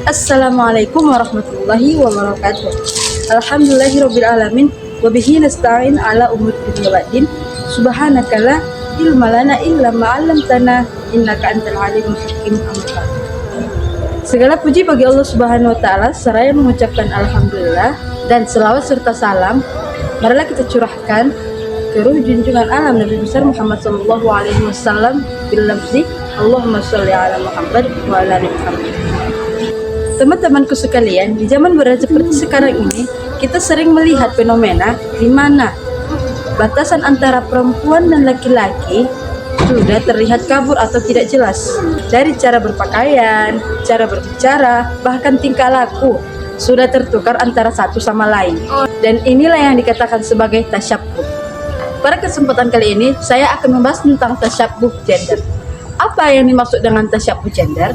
Assalamualaikum warahmatullahi wabarakatuh. Alhamdulillahirrabbilalamin. Wabihi nasta'in ala umur dunia waddin. Subhanaka la ilma lana illa ma'allamtana innaka antal alimul hakim. Segala puji bagi Allah Subhanahu wa taala, seraya mengucapkan alhamdulillah dan selawat serta salam marilah kita curahkan ke ruh junjungan alam Nabi besar Muhammad sallallahu alaihi wasallam bil lafzi Allahumma sholli ala Muhammad wa ala ali Muhammad. Teman-temanku sekalian, di zaman modern seperti sekarang ini, kita sering melihat fenomena di mana batasan antara perempuan dan laki-laki sudah terlihat kabur atau tidak jelas. Dari cara berpakaian, cara berbicara, bahkan tingkah laku sudah tertukar antara satu sama lain. Dan inilah yang dikatakan sebagai tasyabbuh. Pada kesempatan kali ini, saya akan membahas tentang tasyabbuh gender. Apa yang dimaksud dengan tasyabbuh gender?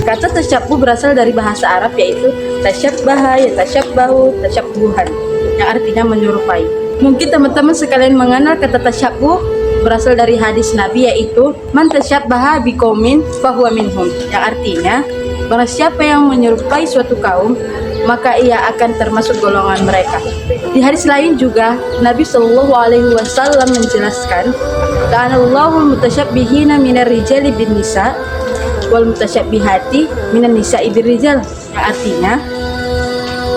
Kata tasyabbuh berasal dari bahasa Arab, yaitu tasyabbaha, yatashabbahu, tasyabbuhan, yang artinya menyerupai. Mungkin teman-teman sekalian mengenal kata tasyabbuh berasal dari hadis Nabi, yaitu man tasyabbaha biqaumin fahuwa minhum, yang artinya barang siapa yang menyerupai suatu kaum maka ia akan termasuk golongan mereka. Di hadis lain juga Nabi Shallallahu Alaihi Wasallam menjelaskan, "Ta'anallahul mutasyabbihina minar rijali bin nisa wal mutasyabbihati minan nisa'i bir rijal," yang artinya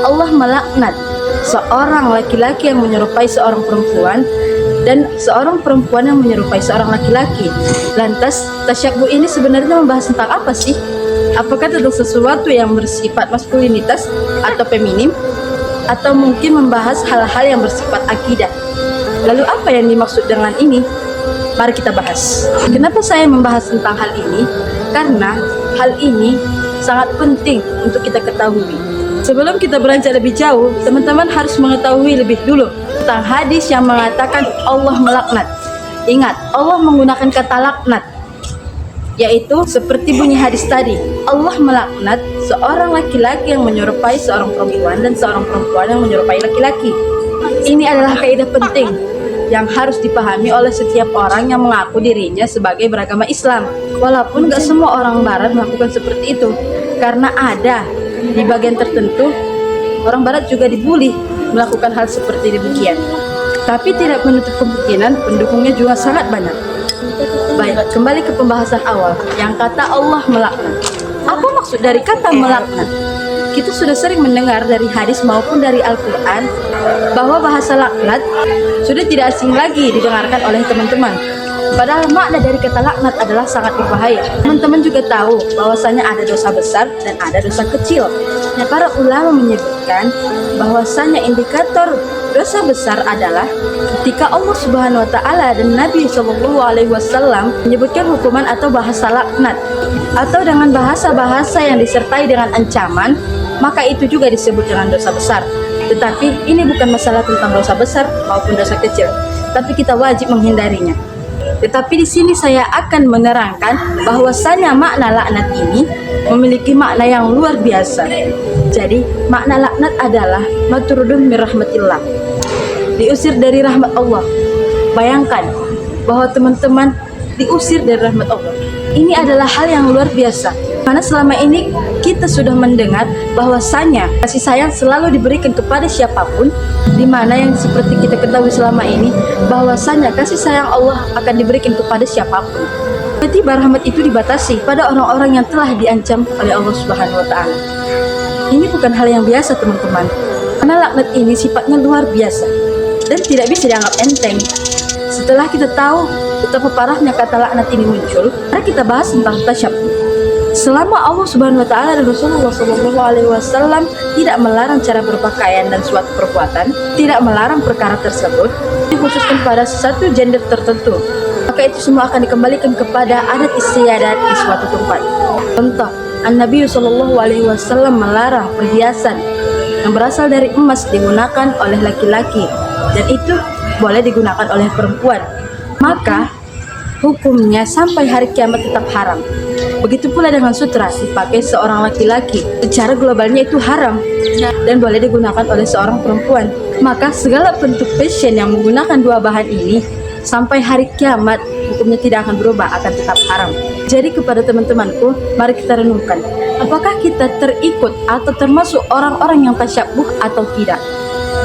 Allah melaknat seorang laki-laki yang menyerupai seorang perempuan dan seorang perempuan yang menyerupai seorang laki-laki. Lantas tasyabbuh ini sebenarnya membahas tentang apa sih? Apakah tentang sesuatu yang bersifat maskulinitas atau feminim, atau mungkin membahas hal-hal yang bersifat akidah? Lalu apa yang dimaksud dengan ini? Mari kita bahas. Kenapa saya membahas tentang hal ini? Karena hal ini sangat penting untuk kita ketahui. Sebelum kita beranjak lebih jauh, teman-teman harus mengetahui lebih dulu tentang hadis yang mengatakan Allah melaknat. Ingat, Allah menggunakan kata laknat, yaitu seperti bunyi hadis tadi, Allah melaknat seorang laki-laki yang menyerupai seorang perempuan dan seorang perempuan yang menyerupai laki-laki. Ini adalah kaidah penting yang harus dipahami oleh setiap orang yang mengaku dirinya sebagai beragama Islam. Walaupun gak semua orang barat melakukan seperti itu, karena ada di bagian tertentu orang barat juga dibully melakukan hal seperti demikian. Tapi tidak menutup kemungkinan pendukungnya juga sangat banyak. Baik, kembali ke pembahasan awal yang kata Allah melaknat. Apa maksud dari kata melaknat? Kita sudah sering mendengar dari hadis maupun dari Al-Quran bahwa bahasa laknat sudah tidak asing lagi didengarkan oleh teman-teman. Padahal makna dari kata laknat adalah sangat berbahaya. Teman-teman juga tahu bahwasanya ada dosa besar dan ada dosa kecil. Para ulama menyebutkan bahwasanya indikator dosa besar adalah ketika Allah Subhanahu wa taala dan Nabi Shallallahu alaihi wasallam menyebutkan hukuman atau bahasa laknat, atau dengan bahasa-bahasa yang disertai dengan ancaman, maka itu juga disebut dengan dosa besar. Tetapi ini bukan masalah tentang dosa besar maupun dosa kecil, tapi kita wajib menghindarinya. Tetapi di sini saya akan menerangkan bahwasanya makna laknat ini memiliki makna yang luar biasa. Jadi makna laknat adalah matrudun min rahmatillah, diusir dari rahmat Allah. Bayangkan bahwa teman-teman diusir dari rahmat Allah. Ini adalah hal yang luar biasa, karena selama ini kita sudah mendengar bahwasanya kasih sayang selalu diberikan kepada siapapun, di mana yang seperti kita ketahui selama ini bahwasanya kasih sayang Allah akan diberikan kepada siapapun. Tiba-tiba rahmat itu dibatasi pada orang-orang yang telah diancam oleh Allah Subhanahu wa taala. Ini bukan hal yang biasa, teman-teman, karena laknat ini sifatnya luar biasa dan tidak bisa dianggap enteng. Setelah kita tahu betapa parahnya kata laknat ini muncul, mari kita bahas tentang tasyabbuh. Selama Allah Subhanahu wa taala dan Rasulullah Shallallahu alaihi wasallam tidak melarang cara berpakaian dan suatu perbuatan, tidak melarang perkara tersebut dikhususkan pada satu gender tertentu, maka itu semua akan dikembalikan kepada adat istiadat di suatu tempat. Contoh, An-Nabi Shallallahu alaihi wasallam melarang perhiasan yang berasal dari emas digunakan oleh laki-laki, dan itu boleh digunakan oleh perempuan. Maka hukumnya sampai hari kiamat tetap haram. Begitu pula dengan sutra dipakai seorang laki-laki, secara globalnya itu haram dan boleh digunakan oleh seorang perempuan. Maka segala bentuk fashion yang menggunakan dua bahan ini sampai hari kiamat hukumnya tidak akan berubah, akan tetap haram. Jadi kepada teman-temanku, mari kita renungkan, apakah kita terikut atau termasuk orang-orang yang tasyabuh atau tidak?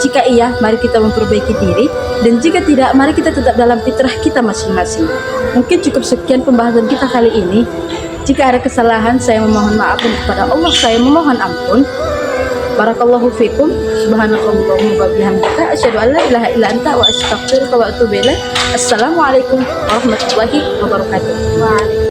Jika iya, mari kita memperbaiki diri, dan jika tidak, mari kita tetap dalam fitrah kita masing-masing. Mungkin cukup sekian pembahasan kita kali ini. Jika ada kesalahan, saya memohon maaf, dan kepada Allah saya memohon ampun. Barakallahu fikum. Subhanallahumma wa bihamdika asyhadu an la ilaha illa anta wa astaghfiruka wa atubu ilaik. Assalamualaikum warahmatullahi wabarakatuh.